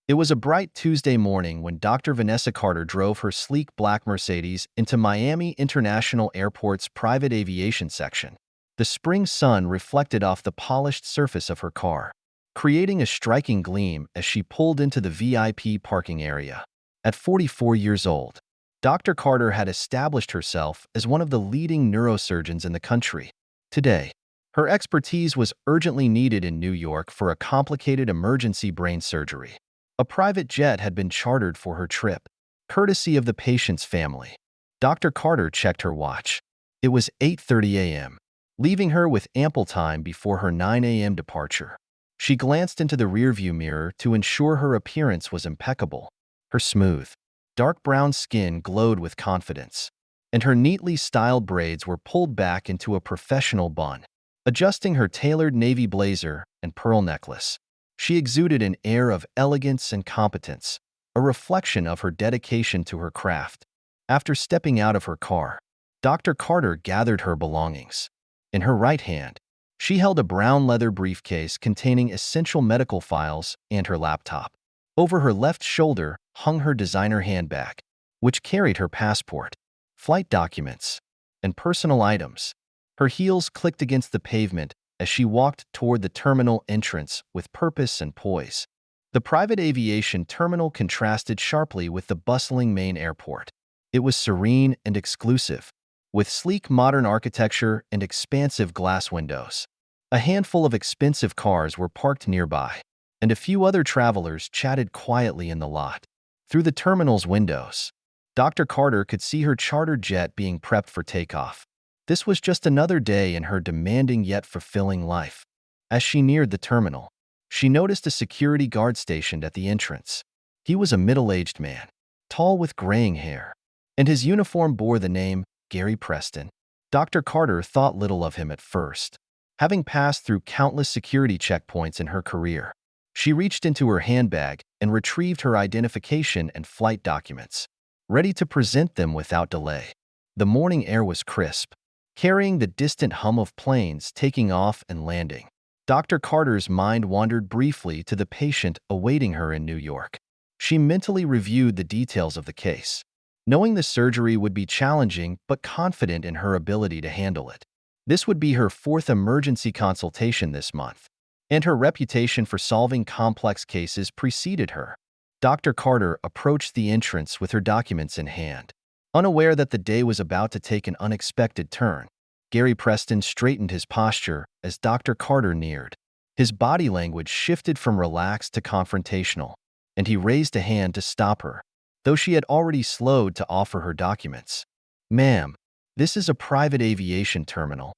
It was a bright Tuesday morning when Dr. Vanessa Carter drove her sleek black Mercedes into Miami International Airport's private aviation section. The spring sun reflected off the polished surface of her car, creating a striking gleam as she pulled into the VIP parking area. At 44 years old, Dr. Carter had established herself as one of the leading neurosurgeons in the country. Today, her expertise was urgently needed in New York for a complicated emergency brain surgery. A private jet had been chartered for her trip, courtesy of the patient's family. Dr. Carter checked her watch. It was 8:30 a.m., leaving her with ample time before her 9 a.m. departure. She glanced into the rearview mirror to ensure her appearance was impeccable. Her smooth, dark brown skin glowed with confidence, and her neatly styled braids were pulled back into a professional bun. Adjusting her tailored navy blazer and pearl necklace, she exuded an air of elegance and competence, a reflection of her dedication to her craft. After stepping out of her car, Dr. Carter gathered her belongings. In her right hand, she held a brown leather briefcase containing essential medical files and her laptop. Over her left shoulder hung her designer handbag, which carried her passport, flight documents, and personal items. Her heels clicked against the pavement as she walked toward the terminal entrance with purpose and poise. The private aviation terminal contrasted sharply with the bustling main airport. It was serene and exclusive, with sleek modern architecture and expansive glass windows. A handful of expensive cars were parked nearby, and a few other travelers chatted quietly in the lot. Through the terminal's windows, Dr. Carter could see her chartered jet being prepped for takeoff. This was just another day in her demanding yet fulfilling life. As she neared the terminal, she noticed a security guard stationed at the entrance. He was a middle-aged man, tall with graying hair, and his uniform bore the name Gary Preston. Dr. Carter thought little of him at first, having passed through countless security checkpoints in her career. She reached into her handbag and retrieved her identification and flight documents, ready to present them without delay. The morning air was crisp, carrying the distant hum of planes taking off and landing. Dr. Carter's mind wandered briefly to the patient awaiting her in New York. She mentally reviewed the details of the case, knowing the surgery would be challenging but confident in her ability to handle it. This would be her fourth emergency consultation this month, and her reputation for solving complex cases preceded her. Dr. Carter approached the entrance with her documents in hand. Unaware that the day was about to take an unexpected turn, Gary Preston straightened his posture as Dr. Carter neared. His body language shifted from relaxed to confrontational, and he raised a hand to stop her, though she had already slowed to offer her documents. "Ma'am, this is a private aviation terminal,"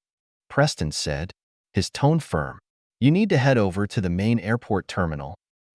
Preston said, his tone firm. "You need to head over to the main airport terminal."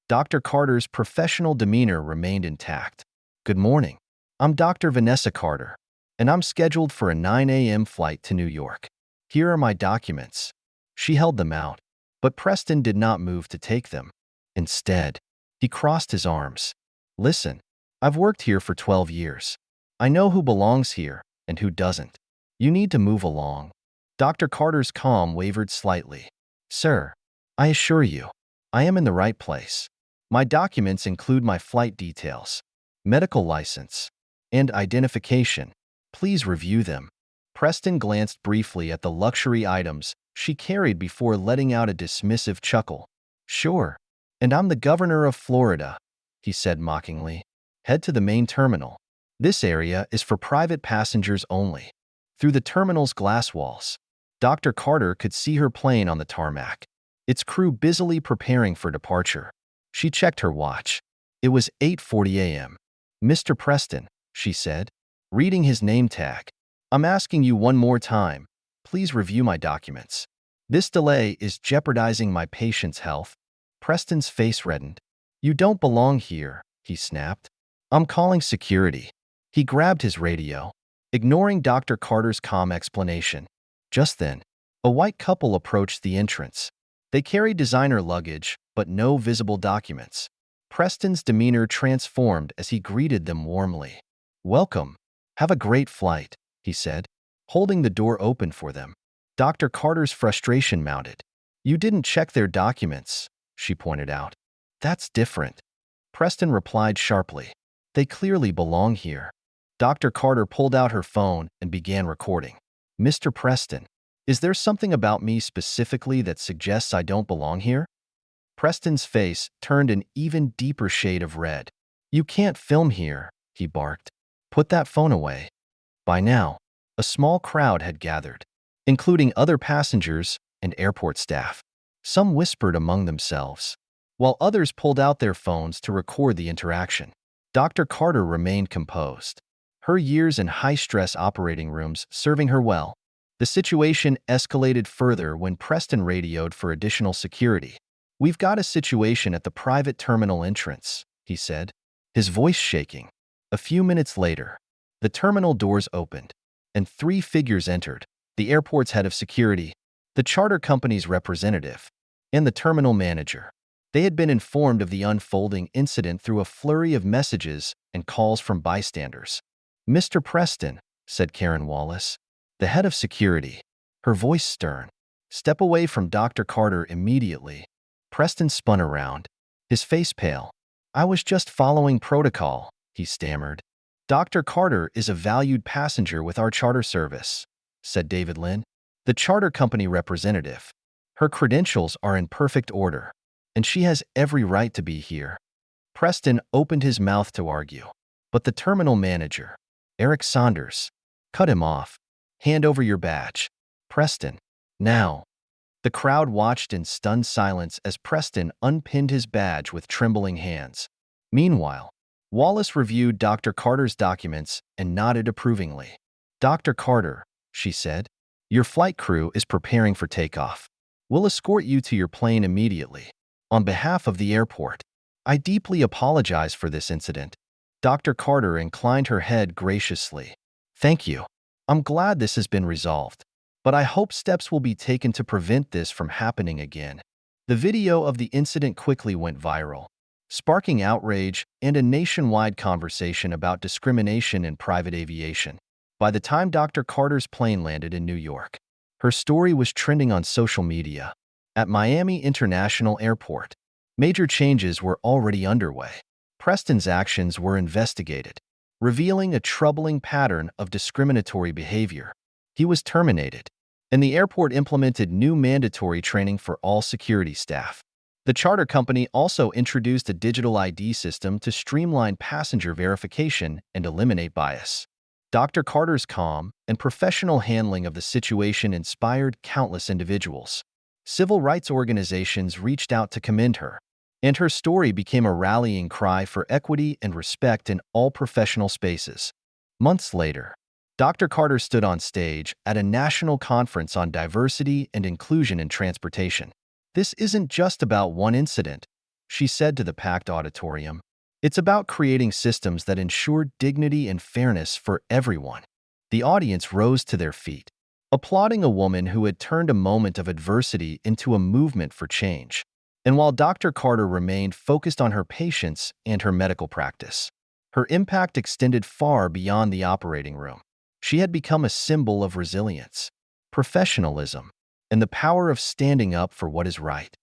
Dr. Carter's professional demeanor remained intact. "Good morning. I'm Dr. Vanessa Carter, and I'm scheduled for a 9 a.m. flight to New York. Here are my documents." She held them out, but Preston did not move to take them. Instead, he crossed his arms. "Listen, I've worked here for 12 years. I know who belongs here and who doesn't. You need to move along." Dr. Carter's calm wavered slightly. "Sir, I assure you, I am in the right place. My documents include my flight details, medical license, and identification. Please review them." Preston glanced briefly at the luxury items she carried before letting out a dismissive chuckle. "Sure, and I'm the governor of Florida," he said mockingly. "Head to the main terminal. This area is for private passengers only." Through the terminal's glass walls, Dr. Carter could see her plane on the tarmac, its crew busily preparing for departure. She checked her watch. It was 8:40 a.m. "Mr. Preston," she said, reading his name tag, "I'm asking you one more time. Please review my documents. This delay is jeopardizing my patient's health." Preston's face reddened. "You don't belong here," he snapped. "I'm calling security." He grabbed his radio, ignoring Dr. Carter's calm explanation. Just then, a white couple approached the entrance. They carried designer luggage, but no visible documents. Preston's demeanor transformed as he greeted them warmly. "Welcome. Have a great flight," he said, holding the door open for them. Dr. Carter's frustration mounted. "You didn't check their documents," she pointed out. "That's different." Preston replied sharply. They clearly belong here. Dr. Carter pulled out her phone and began recording. Mr. Preston, is there something about me specifically that suggests I don't belong here? Preston's face turned an even deeper shade of red. You can't film here, he barked. Put that phone away. By now, a small crowd had gathered, including other passengers and airport staff. Some whispered among themselves, while others pulled out their phones to record the interaction. Dr. Carter remained composed, her years in high-stress operating rooms serving her well. The situation escalated further when Preston radioed for additional security. We've got a situation at the private terminal entrance, he said, his voice shaking. A few minutes later, the terminal doors opened, and 3 figures entered: the airport's head of security, the charter company's representative, and the terminal manager. They had been informed of the unfolding incident through a flurry of messages and calls from bystanders. Mr. Preston, said Karen Wallace, the head of security, her voice stern, step away from Dr. Carter immediately. Preston spun around, his face pale. I was just following protocol, he stammered. Dr. Carter is a valued passenger with our charter service, said David Lynn, the charter company representative. Her credentials are in perfect order, and she has every right to be here. Preston opened his mouth to argue, but the terminal manager, Eric Saunders, cut him off. Hand over your badge. Preston, now. The crowd watched in stunned silence as Preston unpinned his badge with trembling hands. Meanwhile, Wallace reviewed Dr. Carter's documents and nodded approvingly. Dr. Carter, she said, your flight crew is preparing for takeoff. We'll escort you to your plane immediately. On behalf of the airport, I deeply apologize for this incident. Dr. Carter inclined her head graciously. Thank you. I'm glad this has been resolved, but I hope steps will be taken to prevent this from happening again. The video of the incident quickly went viral, sparking outrage and a nationwide conversation about discrimination in private aviation. By the time Dr. Carter's plane landed in New York, her story was trending on social media. At Miami International Airport, major changes were already underway. Preston's actions were investigated, revealing a troubling pattern of discriminatory behavior. He was terminated, and the airport implemented new mandatory training for all security staff. The charter company also introduced a digital ID system to streamline passenger verification and eliminate bias. Dr. Carter's calm and professional handling of the situation inspired countless individuals. Civil rights organizations reached out to commend her, and her story became a rallying cry for equity and respect in all professional spaces. Months later, Dr. Carter stood on stage at a national conference on diversity and inclusion in transportation. This isn't just about one incident, she said to the packed auditorium. It's about creating systems that ensure dignity and fairness for everyone. The audience rose to their feet, applauding a woman who had turned a moment of adversity into a movement for change. And while Dr. Carter remained focused on her patients and her medical practice, her impact extended far beyond the operating room. She had become a symbol of resilience, professionalism, and the power of standing up for what is right.